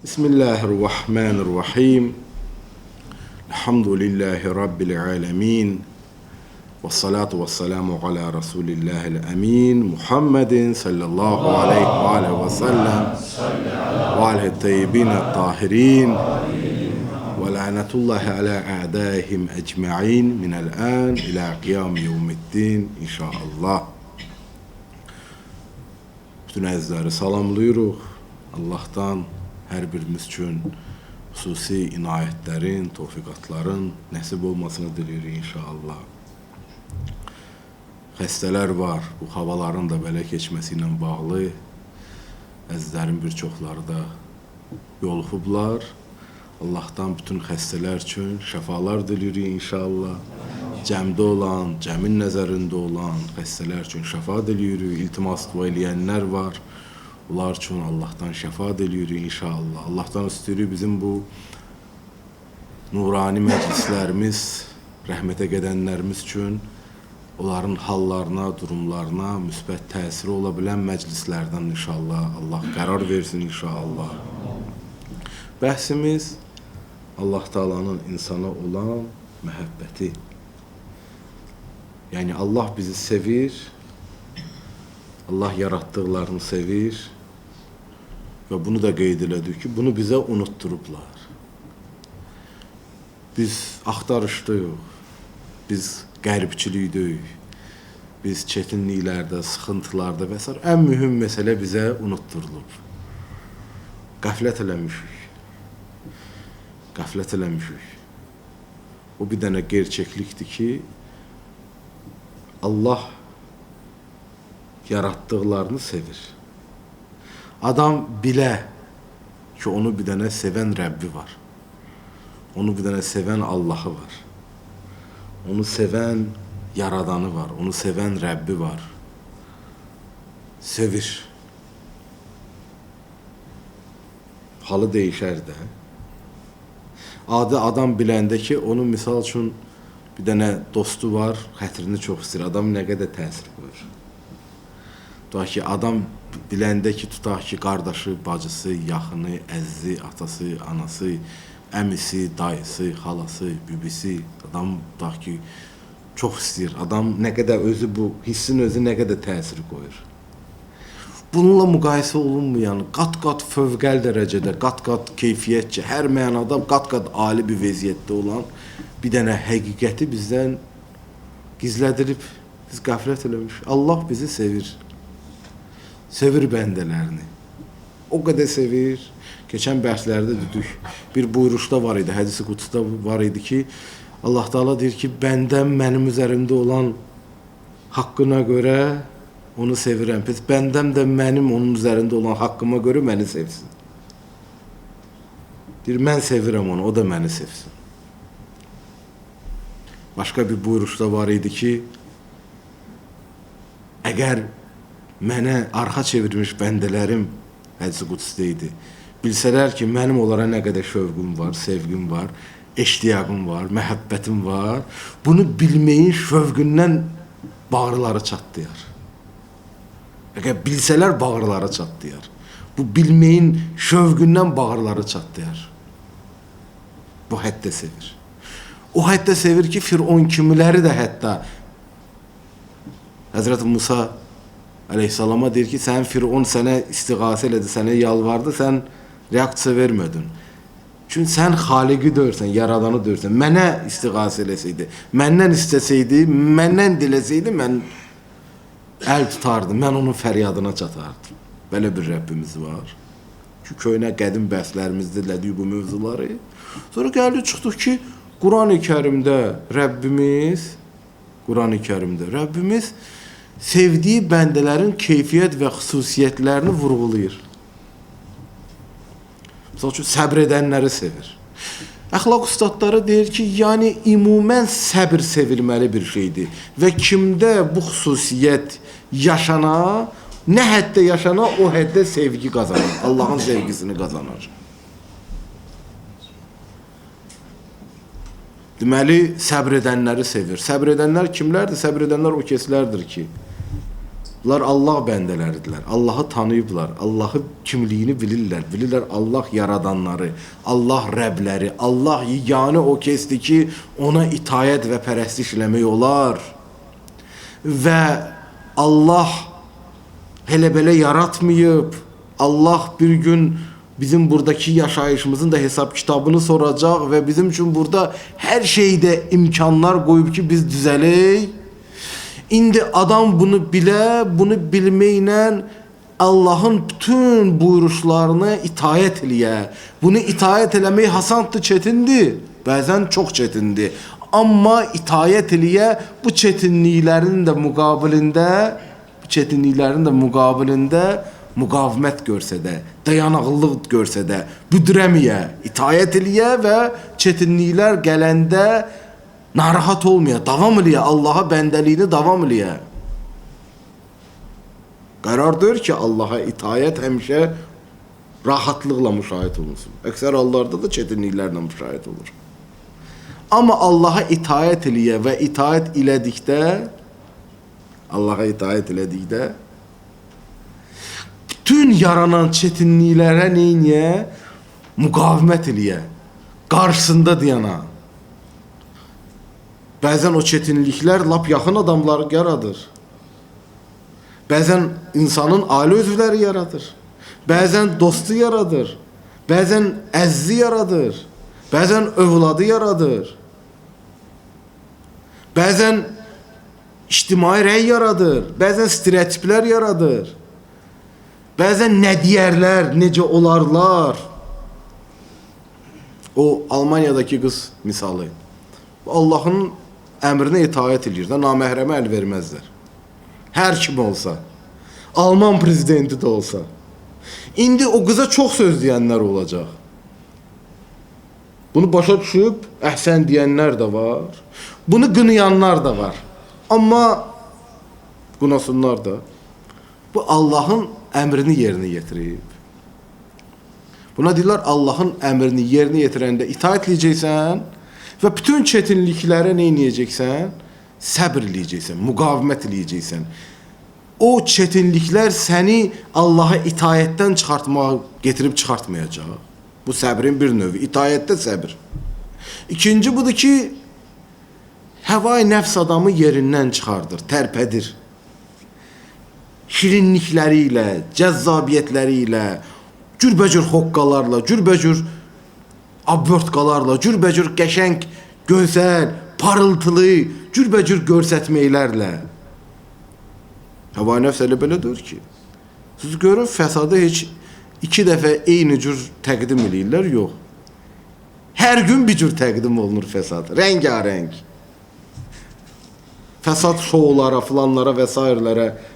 Bismillahirrahmanirrahim. Elhamdülillahi Rabbil alemin. Vessalatu vesselamu ala Resulillahil emin. Muhammedin sallallahu aleyhi ve sellem. Ve aleyhi teyyibine tahirin. Ve lanetullahi ala a'daihim ecma'in minel an ila qiyam yevmiddin inşallah. Bütün əzizləri salamlayırıq. Allah'tan hər birimiz üçün xüsusi inayətlərin, tövfiqatların nəsib olmasını diləyirik inşallah. Xəstələr var, bu havaların da belə keçməsi ilə bağlı. Əzizlərin bir çoxları da yoluxublar. Allah'tan bütün xəstələr üçün şəfalar diləyirik inşallah. Cəmdə olan, cəmin nəzərində olan xəstələr üçün şəfa diləyirik. İltimas dua eləyənlər var. Onlar üçün Allah'tan şəfa diləyirik inşallah. Allah'tan istəyirik bizim bu nurani məclislərimiz, rəhmətə gedənlərimiz üçün onların hallarına, durumlarına müsbət təsiri ola bilən məclislərdən inşallah Allah qərar versin inşallah. Bəhsimiz Allah Taala'nın insana olan məhəbbəti. Yəni Allah bizi sevir, Allah yarattıqlarını sevir və bunu da qeyd elədik ki, bunu bizə unutturublar. Biz axtarışdayıq, biz qərbçilikdəyik, biz çətinliklərdə, sıxıntılarda və s. Ən mühüm məsələ bizə unutturulub. Qəflət eləmişik. Qəflət eləmişik. O bir dənə gerçəklikdir ki, Allah yarattıqlarını sevir. Adam bilə ki, onu bir dənə sevən Rəbbi var. Onu bir dənə sevən Allahı var. Onu sevən Yaradanı var. Onu sevən Rəbbi var. Sevir. Halı dəyişər də. Adi adam biləndə ki, onun misal üçün bir dənə dostu var, xətrini çox istəyir. Adam nə qədər təsir qoyur. Tutaq ki, adam biləndə ki, tutaq ki, qardaşı, bacısı, yaxını, əzizi, atası, anası, əmisi, dayısı, xalası, bibisi, adam tutaq ki, çox istəyir. Adam nə qədər özü bu, hissin özü nə qədər təsir qoyur. Bununla müqayisə olunmayan, qat-qat fövqəl dərəcədə, qat-qat keyfiyyətcə, hər mənada qat-qat ali bir vəziyyətdə olan bir dənə həqiqəti bizdən gizlədirib, biz qəflət eləmiş. Allah bizi sevir. Sevir bəndələrini. O qədər sevir. Keçən bəhslərdə dedik, bir buyuruşda var idi, hədis-i qudusda var idi ki, Allah Taala deyir ki, bəndəm mənim üzərimdə olan haqqına görə onu sevirəm. Peki bəndəm də mənim onun üzərində olan haqqıma görə məni sevsin. Deyir, mən sevirəm onu, o da məni sevsin. Başqa bir buyuruşda var idi ki, əgər mənə arxa çevirmiş bəndələrim, hədis-i qudusda idi, bilsələr ki, mənim onlara nə qədər şövqüm var, sevgim var, eştiyaqım var, məhəbbətim var, bunu bilməyin şövqündən bağrıları çatlayar. Əgər bilsələr bağrıları çatlayar. Bu bilməyin şövqündən bağrıları çatlayar. Bu həddə sevir. O həddə sevir ki, Firon kimiləri də hətta Həzrəti Musa Aleyhisselama deyir ki, sən Firon sənə istiğasə elədi, sənə yalvardı, sən reaksiya vermədin. Çünki sən xaliqi dörsən, yaradanı dörsən. Mənə istiğasə eləsəydi, məndən istəsəydi, məndən diləsəydi, mən əl tutardım, mən onun fəryadına çatardım. Belə bir Rəbbimiz var. Ki, köynə qədim bəhslərimizdə elədik bu mövzuları. Sonra gəldi, çıxdıq ki, Quran-ı Kərimdə Rəbbimiz sevdiyi bəndələrin keyfiyyət və xüsusiyyətlərini vurğulayır. Məsəl üçün, səbr edənləri sevir. Əxlaq ustadları deyir ki, yəni ümumən səbr sevilməli bir şeydir. Və kimdə bu xüsusiyyət yaşana, nə həddə yaşana, o həddə sevgi qazanır. Allahın sevgisini qazanır. Deməli, səbr edənləri sevir. Səbr edənlər kimlərdir? Səbr edənlər o kəslərdir ki, Bunlar Allah bəndələridirlər. Allahı tanıyıblar. Allahı kimliyini bilirlər. Bilirlər Allah yaradanları, Allah Rəbləri, Allah yeganə o kəsdir ki, ona itayət və pərəstiş eləmək olar. Və Allah elə belə yaratmayıb. Allah bir gün bizim buradaki yaşayışımızın da hesab kitabını soracaq və bizim üçün burada hər şeydə imkanlar qoyub ki, biz düzələk. İndi adam bunu bilə, bunu bilməklə Allahın bütün buyuruşlarına itayət eləyə. Bunu itayət eləmək hasandır, çətindir. Bəzən çox çətindir. Amma itayət eləyə bu çətinliklərin də müqabilində müqavimət görsə də, dayanıqlılıq görsə də, büdürəməyə, itayət eləyə və çətinliklər gələndə narahat olmaya, davam eləyə, Allaha bəndəliyini davam eləyə. Qərardır ki, Allaha itayət həmişə rahatlıqla müşahidə olunsun. Əksər hallarda da çətinliklərlə müşahidə olur. Amma Allaha itayət eləyə və itayət elədikdə, Allaha itayət elədikdə, bütün yaranan çətinliklərə neyniyə? Müqavimət eləyə, qarşısında diyana. Bəzən o çətinliklər lap yaxın adamları yaradır. Bəzən insanın ailə üzvləri yaradır. Bəzən dostu yaradır. Bəzən əzzi yaradır. Bəzən övladı yaradır. Bəzən ictimai rəy yaradır. Bəzən stereotiplər yaradır. Bəzən nə deyərlər, necə olarlar. O Almanyadakı qız misalı. Allahın əmrinə itaət edir də, naməhrəmə əl verməzlər. Hər kim olsa, Alman prezidenti də olsa. İndi o qıza çox söz deyənlər olacaq. Bunu başa düşüb əhsən deyənlər də var. Bunu qınayanlar da var. Amma qınasınlar da. Bu Allahın əmrini yerinə yetirib. Buna deyirlər, Allahın əmrini yerinə yetirəndə itaət edəcəksən və bütün çətinliklərə nə edəcəksən? Səbr edəcəksən, müqavimət edəcəksən. O çətinliklər səni Allaha itayətdən getirib çıxartmayacaq. Bu səbrin bir növü, itayətdə səbr. İkinci budur ki, həvai nəfs adamı yerindən çıxardır, tərpədir. Şirinlikləri ilə, cəzzabiyyətləri ilə, cürbəcür xoqqalarla, cürbəcür abörtqalarla, cürbəcür qəşəng, gözəl, parıltılı, cürbəcür görsətməklərlə. Həvai nəfs elə belədir ki, siz görün, fəsadı heç 2 dəfə eyni cür təqdim edirlər, yox. Hər gün bir cür təqdim olunur fəsad, rəngarəng. Fəsad şoulara, filanlara və s.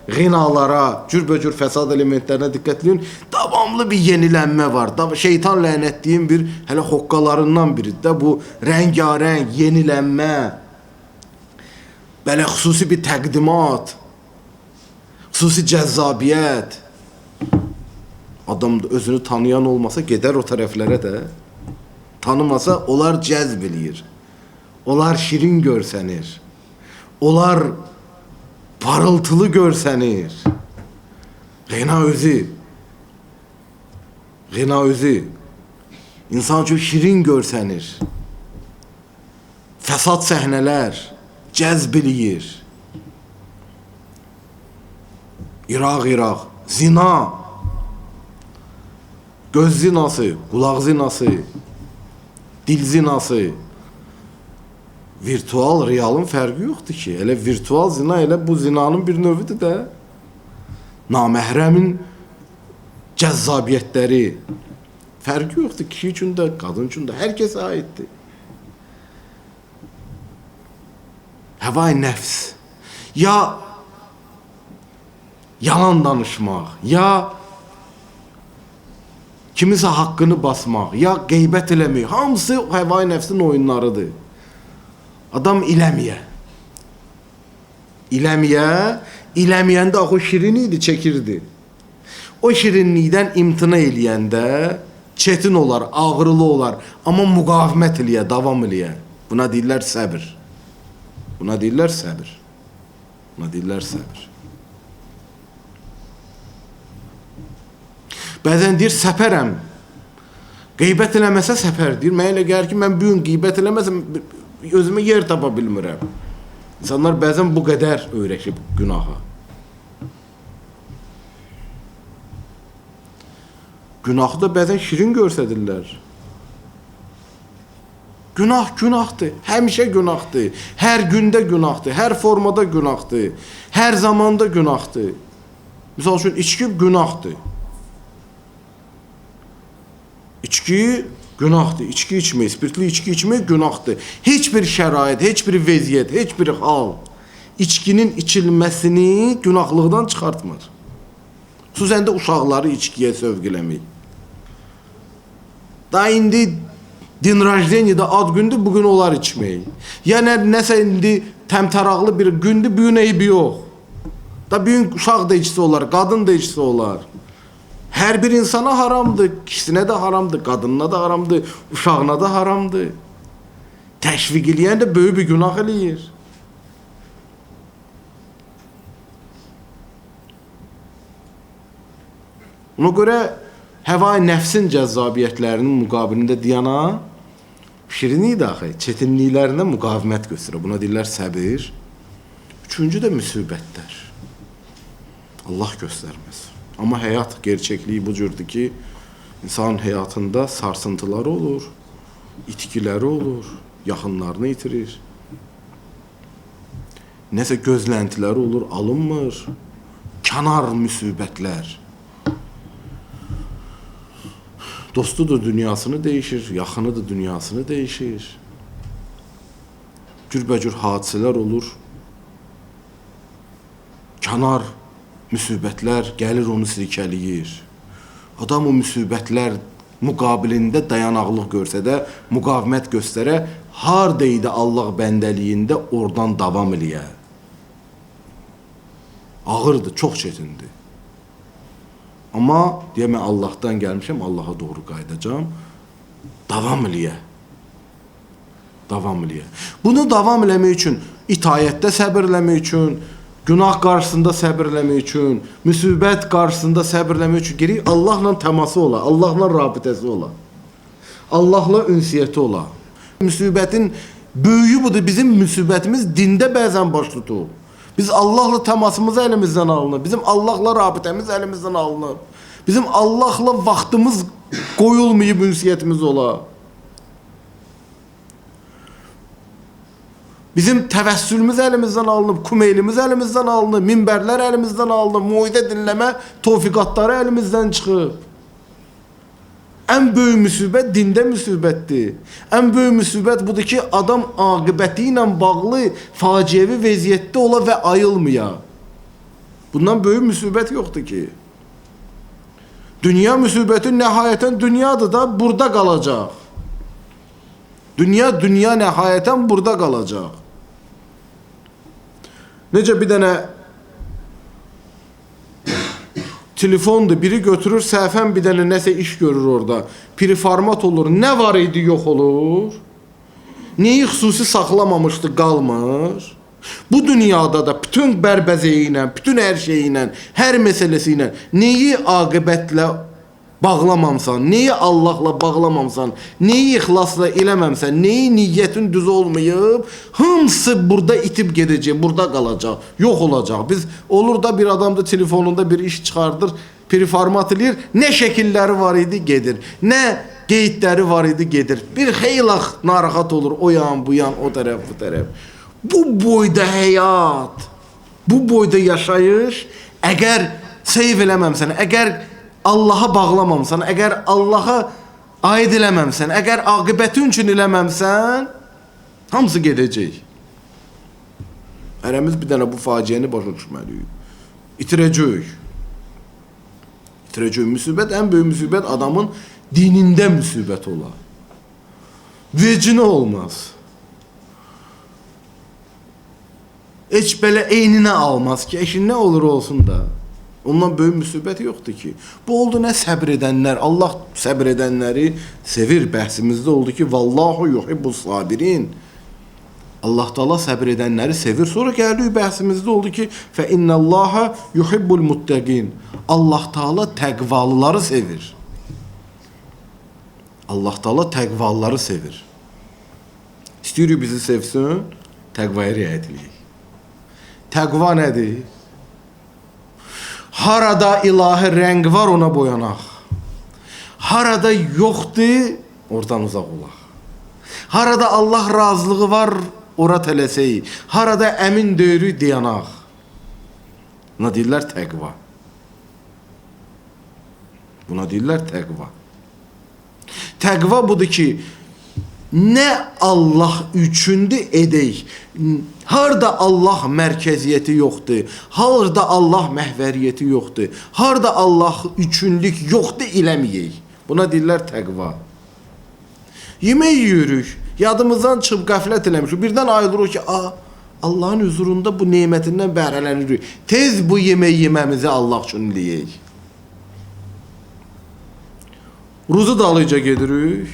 Qinalara, cürbəcür fəsad elementlərinə diqqət edin. Davamlı bir yenilənmə var. Şeytan lənətliyinin bir hələ xoqqalarından biridir də bu rəngarəng, yenilənmə. Belə xüsusi bir təqdimat, xüsusi cəzzabiyyət. Adam özünü tanıyan olmasa gedər o tərəflərə də. Tanımasa onlar cəzb eləyir. Onlar şirin görsənir. Onlar parıltılı görsənir. Qina özü. İnsan üçün şirin görsənir. Fəsad səhnələr cəzb eləyir. İraq, zina, göz zinası, qulaq zinası, dil zinası. Virtual, realın fərqi yoxdur ki. Elə virtual zina, elə bu zinanın bir növüdür də. Naməhrəmin cəzzabiyyətləri. Fərqi yoxdur. Kişi üçün də, qadın üçün də, hər kəsə aiddir. Həvai nəfs. Ya yalan danışmaq, ya kimisə haqqını basmaq, ya qeybət eləmək. Hamısı həvai nəfsin oyunlarıdır. Adam İləməyəndə o şirin idi, çəkirdi. O şirinlikdən imtina eləyəndə çətin olar, ağrılı olar. Amma müqavimət eləyə, davam eləyə. Buna deyirlər səbir. Bəzən deyir, səpərəm. Qeybət eləməsə səpər deyir. Mənə elə gəlir ki, mən bu gün qeybət eləməsəm özümə yer tapa bilmirəm. İnsanlar bəzən bu qədər öyrəşib günaha. Günahı da bəzən şirin görsədirlər. Günah günahdır. Həmişə günahdır. Hər gündə günahdır. Hər formada günahdır. Hər zamanda günahdır. Misal üçün, içki günahdır. İçki günahdır. İçki içmək, spirtli içki içmək günahdır. Heç bir şərait, heç bir vəziyyət, heç bir hal içkinin içilməsini günahlıqdan çıxartmır. Xüsusən də uşaqları içkiyə sövq eləmək. Da indi din rajdeniyada ad gündür, bugün olar içmək. Yəni nəsə indi təmtəraqlı bir gündür, bugün eybi yox. Da bugün uşaq da içsə olar, qadın da içsə olar. Hər bir insana haramdır, kişisinə də haramdır, qadınına da haramdır, uşağına da haramdır. Təşviq eləyən də böyük bir günah eləyir. Ona görə həva-i nəfsin cəzzabiyyətlərinin müqabilində diyana şirinlik daxil, çetinliklərinə müqavimət göstərir. Buna deyirlər səbir. Üçüncü də müsibətlər. Allah göstərməz. Amma həyat gerçəkliyi bu cürdür ki, insan həyatında sarsıntıları olur, itkiləri olur, yaxınlarını itirir. Nəsə gözləntiləri olur, alınmır. Kənar müsibətlər. Dostu da dünyasını dəyişir, yaxını da dünyasını dəyişir. Cürbəcür hadisələr olur. Kənar müsibətlər gəlir, onu sirkəliyir. Adam o müsibətlər müqabilində dayanaqlıq görsə də, müqavimət göstərə, hardaydı Allah bəndəliyində oradan davam eləyə. Ağırdır, çox çətindir. Amma deyə mən Allahdan gəlmişəm, Allaha doğru qaydacam. Davam eləyə. Davam eləyə. Bunu davam eləmək üçün, itayətdə səbir eləmək üçün, günah qarşısında səbir eləmək üçün, müsibət qarşısında səbir eləmək üçün gerək Allahla təması ola, Allahla rabitəsi ola. Allahla ünsiyyəti ola. Müsibətin böyüyü budur, bizim müsibətimiz dində bəzən baş tutur. Biz Allahla təmasımız əlimizdən alınır. Bizim Allahla rabitəmiz əlimizdən alınır. Bizim Allahla vaxtımız qoyulmayıb ünsiyyətimiz ola. Bizim təvəssülümüz əlimizdən alınıb, kumeylimiz əlimizdən alınıb, minbərlər əlimizdən alınıb, muidə dinləmə tövfiqatları əlimizdən çıxıb. Ən böyük müsibət dində müsibətdir. Ən böyük müsibət budur ki, adam aqibəti ilə bağlı faciəvi vəziyyətdə ola və ayılmaya. Bundan böyük müsibət yoxdur ki. Dünya müsibəti nəhayətən dünyadır da, burada qalacaq. Dünya nəhayətən burada qalacaq. Necə bir dənə telefondur, biri götürür, səhvən bir dənə nəsə iş görür orada. Piriformat olur, nə var idi yox olur. Neyi xüsusi saxlamamışdı, qalmır. Bu dünyada da bütün bərbəzəyi ilə, bütün hər şeyi ilə, hər məsələsi ilə neyi aqibətlə bağlamamsan, neyi Allahla bağlamamsan, neyi ixlasla eləməmsən, neyi niyyətin düz olmayıb, hamısı burada itib gedəcək, burada qalacaq, yox olacaq. Biz olur da bir adam da telefonunda bir iş çıxardır, piriformat eləyir, nə şəkilləri var idi, gedir, nə qeydləri var idi, gedir. Bir xeyli narahat olur, o yan, bu yan, o tərəf, bu tərəf. Bu boyda həyat, bu boyda yaşayış, əgər seyv eləməmsən, əgər Allaha bağlamamsan, əgər Allaha aid eləməmsən, əgər aqibətin üçün eləməmsən, hamısı gedəcək. Hərəmiz bir dənə bu faciəni başa düşməliyik. İtirəcək. İtirəcək. Müsibət, ən böyük müsibət adamın dinində müsibət olar. Vecinə olmaz. Heç belə eyninə almaz ki, eşin nə olur olsun da. Ondan böyük müsibət yoxdur ki. Bu oldu nə səbr edənlər. Allah səbr edənləri sevir. Bəhsimizdə oldu ki, vallahu yuhibbus sabirin. Allah Taala səbr edənləri sevir. Sonra gəldik bəhsimizdə oldu ki, fə innallaha yuhibbul muttaqin. Allah Taala təqvalıları sevir. Allah Taala təqvalıları sevir. İstəyirik bizi sevsin, təqvaya riayət edək. Təqva nədir? Harada ilahi rəng var ona boyanaq. Harada yoxdur, oradan uzaq olaq. Harada Allah razılığı var, ora tələsək. Harada əmin deyirik, dayanaq. Buna deyirlər təqva. Buna deyirlər təqva. Təqva budur ki, nə Allah üçündür edək. Harda Allah mərkəziyyəti yoxdur, harda Allah məhvəriyyəti yoxdur, harda Allah üçünlük yoxdur, eləməyək. Buna deyirlər təqva. Yemək yiyirik, yadımızdan çıxıb qəflət eləmişik. Birdən ayılırıq ki, Allahın huzurunda bu nemətindən bəhrələnirik. Tez bu yemək yeməmizi Allah üçün eləyək. Ruzu dalıca gedirik.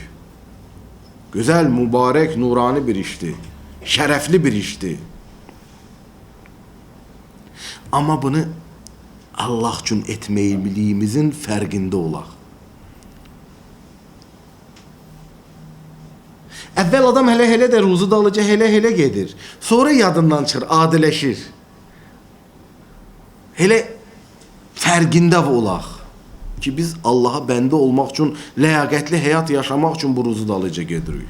Gözəl, mübarək, nurani bir işdir. Şərəfli bir işdir. Amma bunu Allah üçün etməyimizin fərqində olaq. Əvvəl adam hələ-hələ də ruzu dalıca hələ-hələ gedir. Sonra yadından çıxır, adiləşir. Hələ fərqində olaq ki, biz Allaha bəndə olmaq üçün, ləyaqətli həyat yaşamaq üçün bu ruzu dalıca gedirik.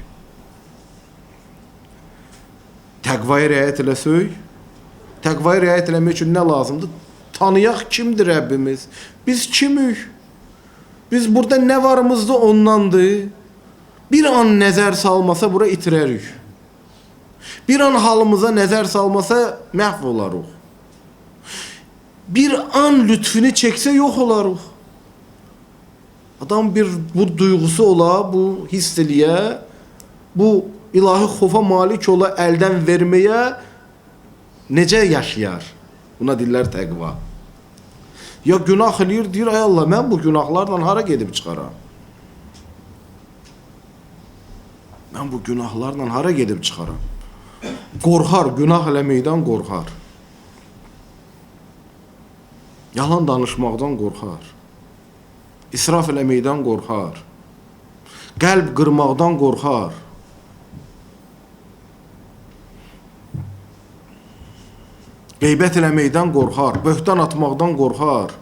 Təqvaya riayət eləsək, təqvaya riayət eləmək üçün nə lazımdır? Tanıyaq kimdir Rəbbimiz? Biz kimik? Biz burada nə varımızda ondandır? Bir an nəzər salmasa bura itirərik. Bir an halımıza nəzər salmasa məhv olarıq. Bir an lütfünü çəksə yox olarıq. Adam bir bu duyğusu ola, bu hiss eləyə, bu ilahi xofa malik ola, əldən verməyə necə yaşayar? Buna deyirlər təqva. Ya günah eləyir, deyir, ay Allah, mən bu günahlardan hara gedib çıxaram? Mən bu günahlarla hara gedib çıxaram? Qorxar, günah eləməkdən qorxar. Yalan danışmaqdan qorxar. İsraf eləməkdən qorxar. Qəlb qırmaqdan qorxar. Qeybət eləməkdən qorxar. Böhtan atmaqdan qorxar.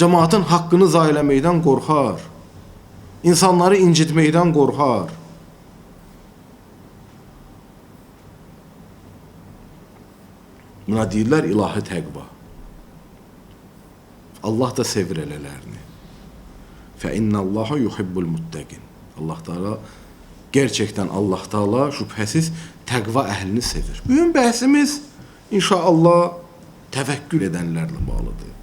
Cəmaatın haqqını zayi eləməkdən qorxar. İnsanları incitməkdən qorxar. Buna deyirlər ilahi təqva. Allah da sevir elələrini. Fə innallaha yuhibbul muttaqin. Allah Taala gerçəkdən Allah Taala şübhəsiz təqva əhlini sevir. Bugün bəhsimiz inşallah təvəkkül edənlərlə bağlıdır.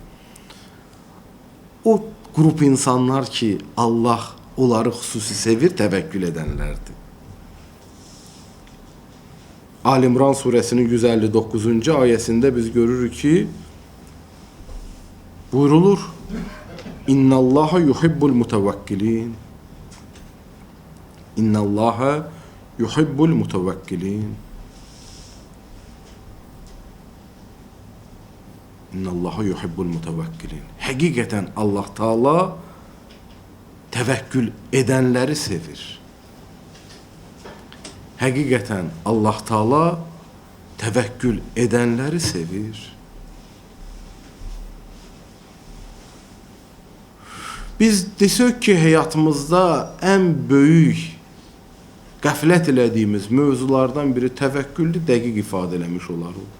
O grup insanlar ki Allah onları xüsusi sevir, təvəkkül edənlərdir. Ali-İmran surəsinin 159-cu ayəsində biz görürük ki, buyurulur, İnnallaha yuhibbul mutavakkilin. İnnallaha yuhibbul mutavakkilin. İnnallaha yuhibbul mutavakkilin. Həqiqətən Allah Taala təvəkkül edənləri sevir. Həqiqətən Allah Taala təvəkkül edənləri sevir. Biz desək ki, həyatımızda ən böyük qəflət elədiyimiz mövzulardan biri təvəkküldür, dəqiq ifadə eləmiş olarıq.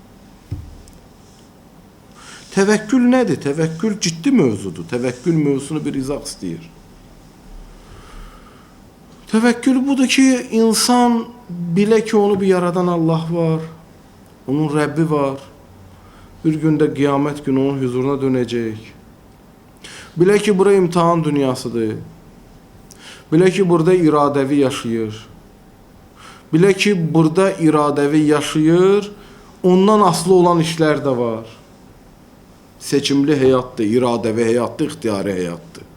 Təvəkkül nədir? Təvəkkül ciddi mövzudur. Təvəkkül mövzusunu bir izah istəyir. Təvəkkül budur ki, insan bilə ki, onu bir yaradan Allah var, onun Rəbbi var, bir gündə qiyamət günü onun huzuruna dönəcək. Bilə ki, bura imtihan dünyasıdır. Bilə ki, burada iradəvi yaşayır. Bilə ki, burada iradəvi yaşayır, ondan asılı olan işlər də var. Seçimli həyatdır, iradəvi həyatdır, ixtiyari həyatdır.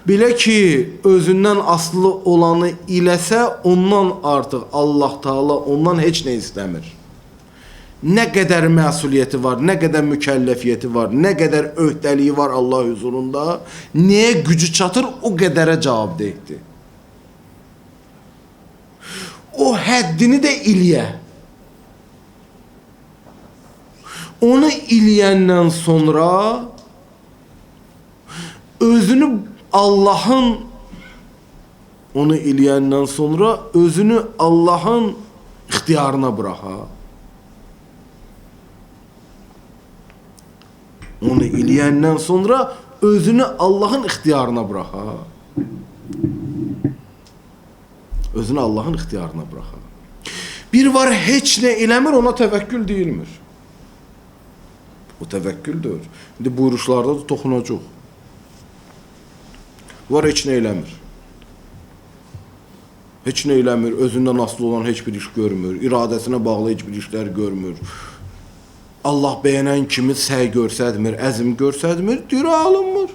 Bilə ki, özündən asılı olanı iləsə, ondan artıq Allah Taala ondan heç nə istəmir. Nə qədər məsuliyyəti var, nə qədər mükəlləfiyyəti var, nə qədər öhdəliyi var Allah huzurunda, nəyə gücü çatır, o qədərə cavabdehdir. O həddini də eləyə. Onu eləyəndən sonra özünü Allah'ın onu eləyəndən sonra özünü Allah'ın ixtiyarına bıraxa. Onu eləyəndən sonra özünü Allah'ın ixtiyarına bıraxa. Özünü Allah'ın ixtiyarına bıraxa. Bir var heç nə eləmir, ona təvəkkül deyilmir. O təvəkküldür. İndi buyuruşlarda da toxunacaq. Var heç nə eləmir. Heç nə eləmir, özündən asılı olan heç bir iş görmür, iradəsinə bağlı heç bir işlər görmür. Allah bəyənən kimi səy görsədmir, əzm görsədmir, diri alınmır.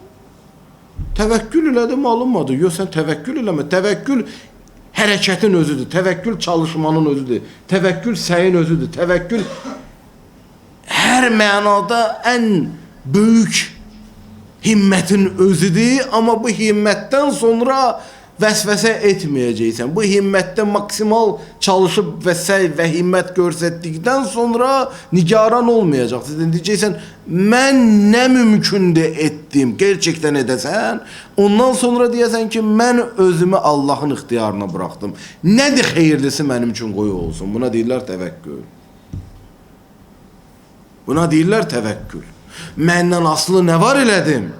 Təvəkkül elədim, alınmadı. Yox, sən təvəkkül eləmə. Təvəkkül hərəkətin özüdür, təvəkkül çalışmanın özüdür, təvəkkül səyin özüdür, təvəkkül hər mənada ən böyük himmətin özüdür, amma bu himmətdən sonra vəsvəsə etməyəcəksən. Bu himmətdə maksimal çalışıb və səy və himmət göstərdikdən sonra nigaran olmayacaqsın. Deyəcəksən, mən nə mümkündür etdim, gerçəkdən edəsən, ondan sonra deyəsən ki, mən özümü Allah'ın ixtiyarına bıraxdım. Nədir xeyirlisi mənim üçün qoyu olsun? Buna deyirlər təvəkkül. Buna deyirlər təvəkkül. Məndən aslı nə var elədim?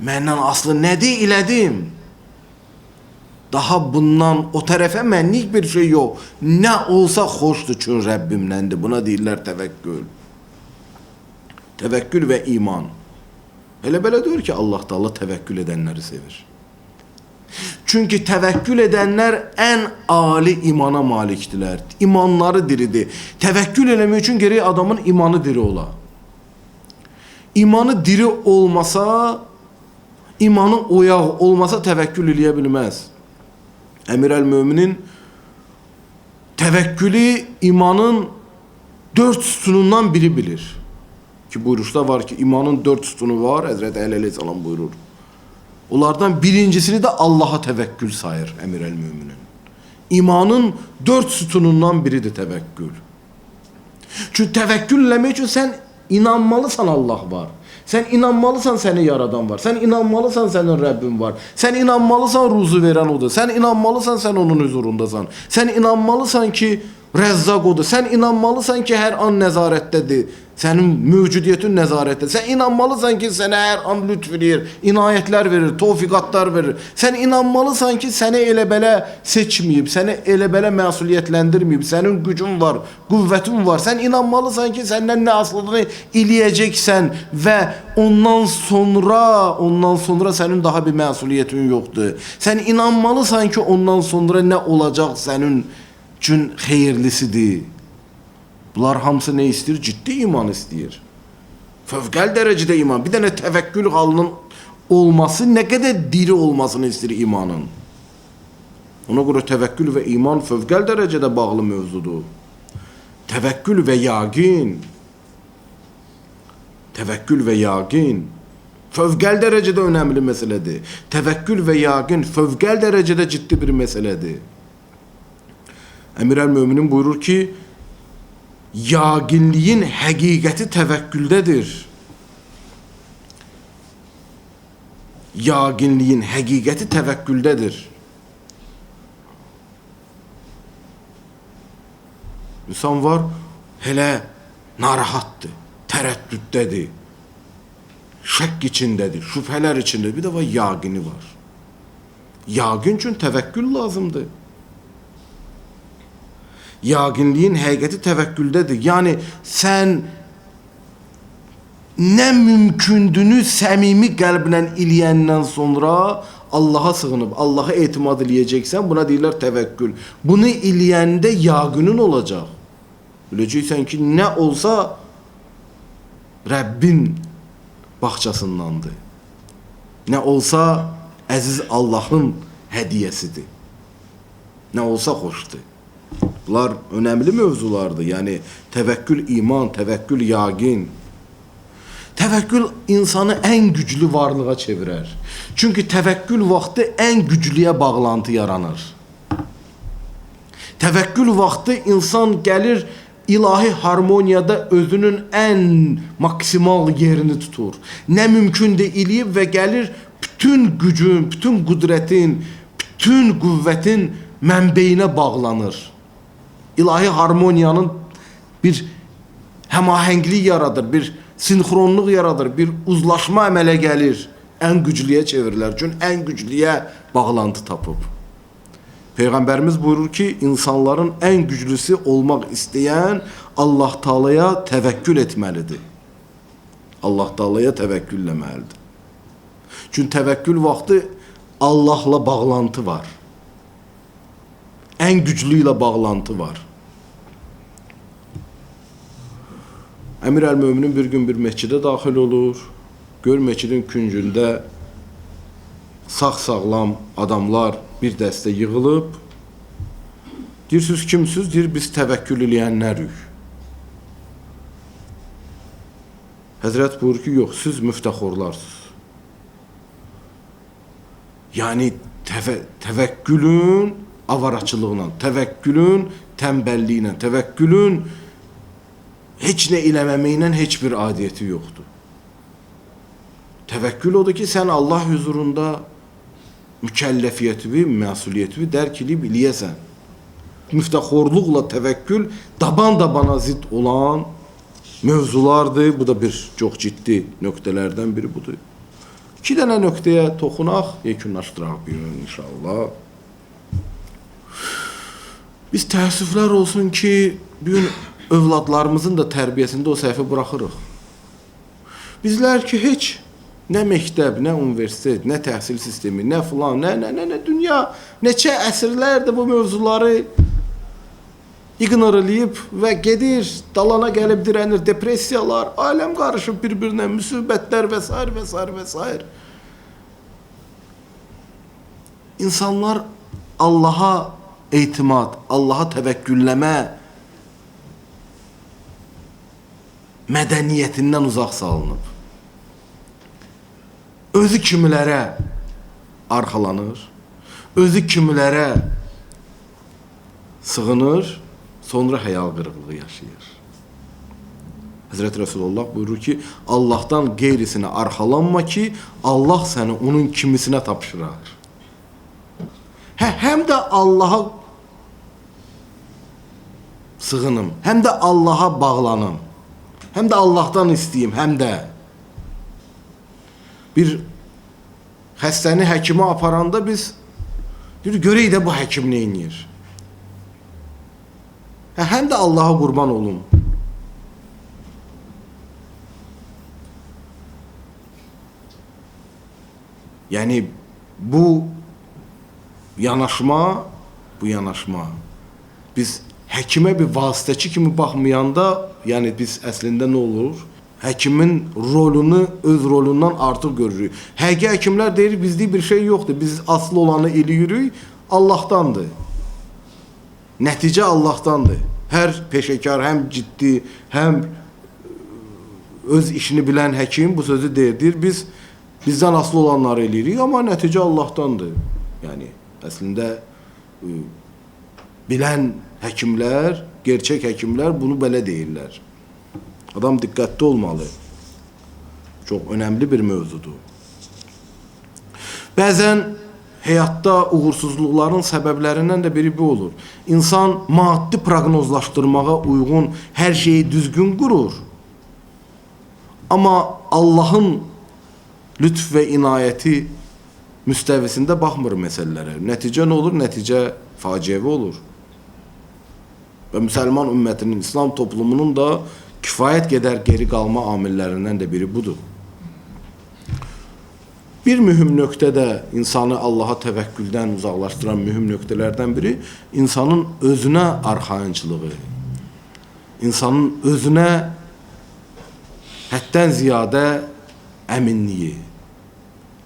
Məndən aslı nədir elədim? Daha bundan o tərəfə mənlik bir şey yox. Nə olsa xoşdur üçün Rəbbimləndir. Buna deyirlər təvəkkül. Təvəkkül və iman. Elə belə deyir ki, Allah Taala təvəkkül edənləri sevir. Çünki təvəkkül edənlər ən ali imana malikdirlər. İmanları diridir. Təvəkkül eləmək üçün gərək adamın imanı diri ola. İmanı diri olmasa, imanı oyaq olmasa təvəkkül eləyə bilməz. Əmir əl-Möminin təvəkkülü imanın 4 sütunundan biri bilir. Ki buyuruşda var ki, imanın 4 sütunu var, Həzrəti Əli əleyhissalam buyurur. Onlardan birincisini də Allah'a təvəkkül sayır Əmir əl-Möminin. İmanın 4 sütunundan biridir təvəkkül. Çünki təvəkkül eləmək üçün sən inanmalısan Allah var. Sən inanmalısan səni yaradan var. Sən inanmalısan sənin Rəbbin var. Sən inanmalısan ruzu verən odur. Sən inanmalısan sən onun huzurundasan. Sən inanmalısan ki Rəzzaq odur. Sən inanmalısan ki hər an nəzarətdədir. Sənin mövcudiyyətin nəzarətdə. Sən inanmalısan ki sənə hər an lütf edir, inayətlər verir, tövfiqatlar verir. Sən inanmalısan ki səni elə belə seçməyib, səni elə belə məsuliyyətləndirməyib. Sənin gücün var, qüvvətin var. Sən inanmalısan ki səndən nə asıldığını eləyəcəksən və ondan sonra sənin daha bir məsuliyyətin yoxdur. Sən inanmalısan ki ondan sonra nə olacaq sənin üçün xeyirlisidir. Bunlar hamısı nə istəyir? Ciddi iman istəyir. Fövqəl dərəcədə iman. Bir dənə təvəkkül halının olması, nə qədər diri olmasını istəyir imanın. Ona görə təvəkkül və iman fövqəl dərəcədə bağlı mövzudur. Təvəkkül və yaqin. Təvəkkül və yaqin. Fövqəl dərəcədə önəmli məsələdir. Təvəkkül və yaqin fövqəl dərəcədə ciddi bir məsələdir. Əmir əl-Möminin buyurur ki, yaqinliyin həqiqəti təvəkküldədir. Yaqinliyin həqiqəti təvəkküldədir. İnsan var, hələ narahatdır, tərəddüddədir, şək içindədir, şübhələr içindədir. Bir də var, yaqini var. Yaqin üçün təvəkkül lazımdır. Yaqinliyin həqiqəti təvəkküldədir. Yəni, sən nə mümkündünü səmimi qəlblə eləyəndən sonra Allaha sığınıb, Allaha etimad eləyəcəksən, buna deyirlər təvəkkül. Bunu eləyəndə yaqinin olacaq. Biləcəksən ki, nə olsa Rəbbin bağçasındandır. Nə olsa əziz Allahın hədiyyəsidir. Nə olsa xoşdur. Bunlar önəmli mövzulardır. Yəni, təvəkkül iman, təvəkkül yaqin. Təvəkkül insanı ən güclü varlığa çevirər. Çünki təvəkkül vaxtı ən güclüyə bağlantı yaranır. Təvəkkül vaxtı insan gəlir, ilahi harmoniyada özünün ən maksimal yerini tutur. Nə mümkündür eləyib və gəlir bütün gücün, bütün qüdrətin, bütün qüvvətin mənbeyinə bağlanır. İlahi harmoniyanın bir həmahənglik yaradır, bir sinxronluq yaradır, bir uzlaşma əmələ gəlir. Ən güclüyə çevirilər. Çünki ən güclüyə bağlantı tapıb. Peyğəmbərimiz buyurur ki, insanların ən güclüsü olmaq istəyən Allah Taalaya təvəkkül etməlidir. Allah Taalaya təvəkkül etməlidir. Çünki təvəkkül vaxtı Allahla bağlantı var. Ən güclü ilə bağlantı var. Əmir əl-Möminin bir gün bir məscidə daxil olur. Gör məscidin küncündə sağ-sağlam adamlar bir dəstə yığılıb. Deyirsiniz, kimsiz? Deyir, biz təvəkkül eləyənlərik. Həzrət buyurur ki, yox, siz müftəxorlarsınız. Yəni, təvəkkülün avaraçılığıyla, təvəkkülün tənbəlliylə, təvəkkülün heç nə eləməməklə heç bir adiyyəti yoxdur. Təvəkkül odur ki, sən Allah huzurunda mükəlləfiyyətini, məsuliyyətini dərk edib eləyəsən. Müftəxorluqla təvəkkül daban-dabana zidd olan mövzulardır. Bu da bir çox ciddi nöqtələrdən biri budur. 2 dənə nöqtəyə toxunaq, yekunlaşdıraq bir gün inşallah. Biz təəssüflər olsun ki, bir gün övladlarımızın da tərbiyəsində o səhvi buraxırıq. Bizlər ki, heç nə məktəb, nə universitet, nə təhsil sistemi, nə filan, nə dünya, neçə əsrlərdir bu mövzuları iqnorlayıb və gedir, dalana gəlib dirənir, depressiyalar, aləm qarışıb bir-birinə, müsibətlər və s. və s. və s. İnsanlar Allaha etimad, Allaha təvəkkülləmə mədəniyyətindən uzaq salınıb. Özü kimilərə arxalanır, özü kimilərə sığınır, sonra həyal qırıqlığı yaşayır. Həzrət Rasulullah buyurur ki, Allahdan qeyrisinə arxalanma ki, Allah səni onun kimisinə tapşırar. Həm də Allaha sığınım, həm də Allaha bağlanım, həm də Allahdan istəyim, həm də bir xəstəni həkimə aparanda biz görək də bu həkim nə edir. Həm də Allaha qurban olum. Yəni bu yanaşma, biz həkimə bir vasitəçi kimi baxmayanda, yəni biz əslində nə olur? Həkimin rolunu öz rolundan artıq görürük. Həqiqi həkimlər deyir, bizdə bir şey yoxdur. Biz asıl olanı eləyirik, Allahdandır. Nəticə Allahdandır. Hər peşəkar, həm ciddi, həm öz işini bilən həkim bu sözü deyir, bizdən asıl olanları eləyirik, amma nəticə Allahdandır. Yəni, əslində bilən həkimlər, gerçək həkimlər bunu belə deyirlər. Adam diqqətli olmalı. Çox önəmli bir mövzudur. Bəzən həyatda uğursuzluqların səbəblərindən də biri bu olur. İnsan maddi proqnozlaşdırmağa uyğun hər şeyi düzgün qurur. Amma Allahın lütf və inayəti müstəvisində baxmır məsələlərə. Nəticə nə olur? Nəticə faciəvi olur. Və müsəlman ümmətinin, İslam toplumunun da kifayət qədər geri qalma amillərindən də biri budur. Bir mühüm nöqtə də insanı Allaha təvəkküldən uzaqlaşdıran mühüm nöqtələrdən biri insanın özünə arxayınçılığı, insanın özünə həddən ziyadə əminliyi.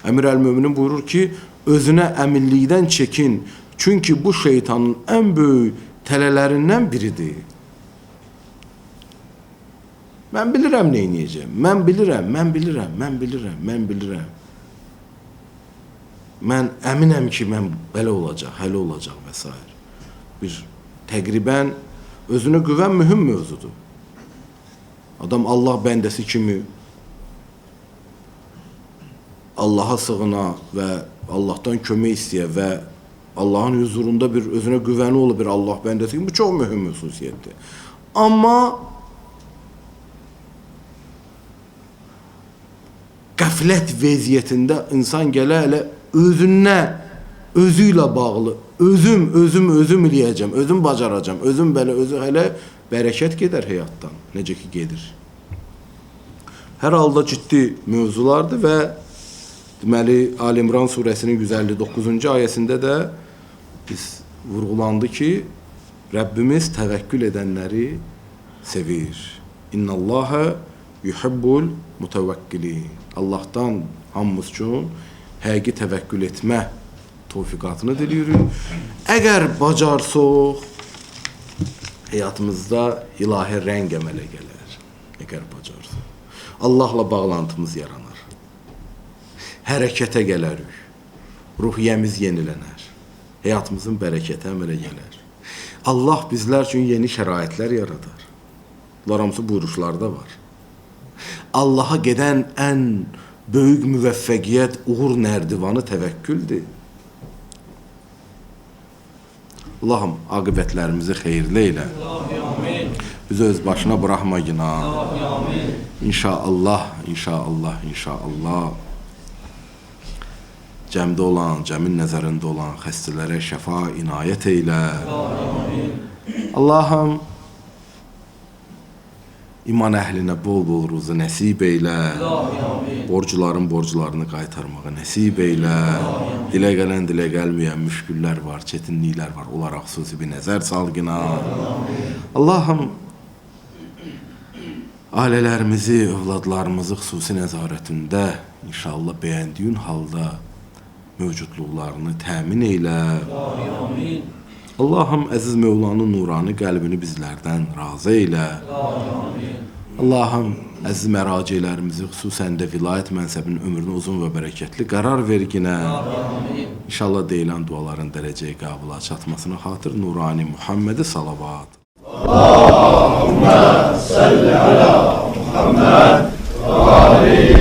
Əmir əl-Möminin buyurur ki, özünə əminlikdən çəkin. Çünki bu şeytanın ən böyük tələlərindən biridir. Mən bilirəm nə edəcəm. Mən bilirəm. Mən əminəm ki, mən belə olacaq, hələ olacaq və s. Bir təqribən özünə güvən mühüm mövzudur. Adam Allah bəndəsi kimi Allaha sığına və Allahdan kömək istəyə və Allahın huzurunda bir özünə güvəni olur bir Allah bəndəsi kimi. Bu çox mühüm xüsusiyyətdir. Amma qəflət vəziyyətində insan gələ elə özü ilə bağlı, özüm eləyəcəm, özüm bacaracam, özüm belə, özü hələ bərəkət gedər həyatdan, necə ki gedir. Hər halda ciddi mövzulardır və deməli, Ali İmran surəsinin 159-cu ayəsində də biz vurğulandı ki, Rəbbimiz təvəkkül edənləri sevir. İnnallâhe yuhibbul mutevəkkilin. Allahdan hamımız üçün həqiqi təvəkkül etmə tövfiqatını diliyoruz. Əgər bacarsaq, həyatımızda ilahi rəng əmələ gələr. Əgər bacarsaq. Allahla bağlantımız yaranır. Hərəkətə gələrik. Ruhiyyəmiz yenilənər. Həyatımızın bərəkəti əmələ gələr. Allah bizlər üçün yeni şəraitlər yaradar. Bunlar hamısı buyuruşlarda var. Allaha gedən ən böyük müvəffəqiyyət, uğur nərdivanı təvəkküldür. Allahım, aqibətlərimizi xeyirli eylə. Bizi öz başına bıraxma günah. İnşallah. Cəmdə olan, cəmin nəzərində olan xəstələrə şəfa inayət eylə. Allahım, İman əhlinə bol-bol ruzu nəsib eylə. Borcuların borcularını qaytarmağa nəsib eylə. Dilə gələn, dilə gəlməyən müşküllər var, çətinliklər var. Onlara xüsusi bir nəzər salgına. Allahım, ailələrimizi, övladlarımızı xüsusi nəzarətində inşallah bəyəndiyin halda mövcudluqlarını təmin eylə. Allahım, əziz Mevlanın nurani qəlbini bizlərdən razı eylə. Allahım, əziz məraciylərimizi, xüsusən də vilayət mənsəbinin ömrünü uzun və bərəkətli qərar verginə. İnşallah deyilən duaların dərəcəyə qəbula çatmasına xatır nurani Muhammədi salavat. Allahümmə salli ala Muhamməd və aleyhi